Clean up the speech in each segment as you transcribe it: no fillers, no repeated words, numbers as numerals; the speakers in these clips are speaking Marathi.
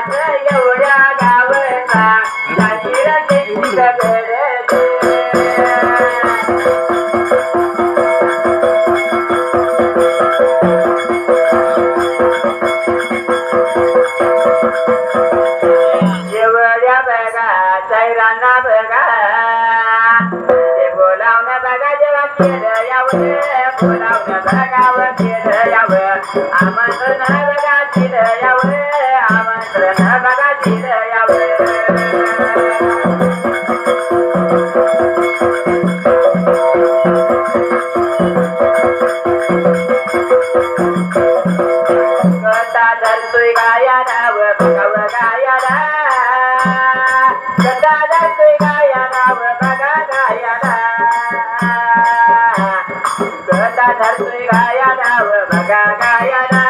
एवढ्या गावचा एवढ्या बघा सैरांना बघा ते बोलावणं बघा जेव्हा केलं यावं बोलावणं बघावं केलं यावं आमंत्रण बघा दिलं यावं आमंत्रण बघा दिलं यावं कथा धरतोय गाया नाव बघावं गायाला कथा धरतोय गाया नाव बघा गायाला कथा धरतोय गाया नाव बघा गायाला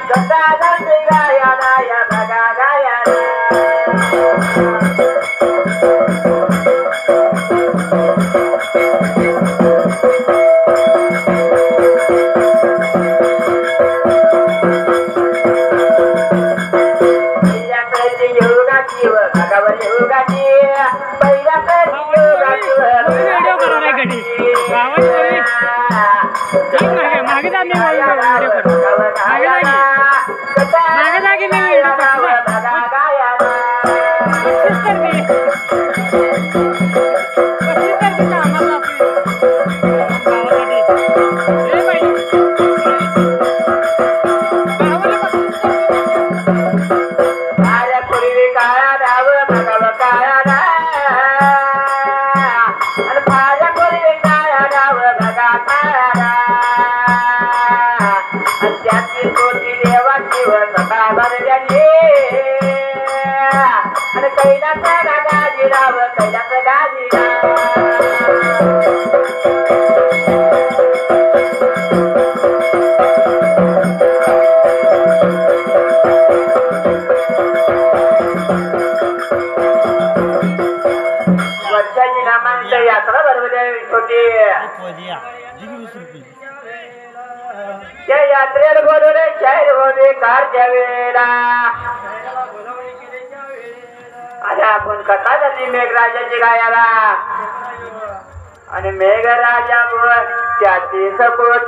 कथा धरतोय गाया नाया बघा गायाला योगाची व भगवन योगाची पहिला तर योगाची व्हिडिओ करा रे गडी आवाज कमी ठीक नाही मागे जा मी व्हिडिओ करू मागे जागी मी व्हिडिओ करू कोशिश कर मी आम्हाला रे बाई काळा राव भगव काळा आणि फार पूर्वी काळा राव बघा काळा आणि त्याची कोटी देवाची व सभा भरल्याची आणि कैलास गाजी राव कैलास गाजी वर्षाची नामांच्या यात्रा भरवल्या होती त्या यात्रेत बोलवले शाहीर होते कारच्या वेळेला आणि आपण कथा झाली मेघराजाची गायाला आणि मेघराजा त्याची सपोटी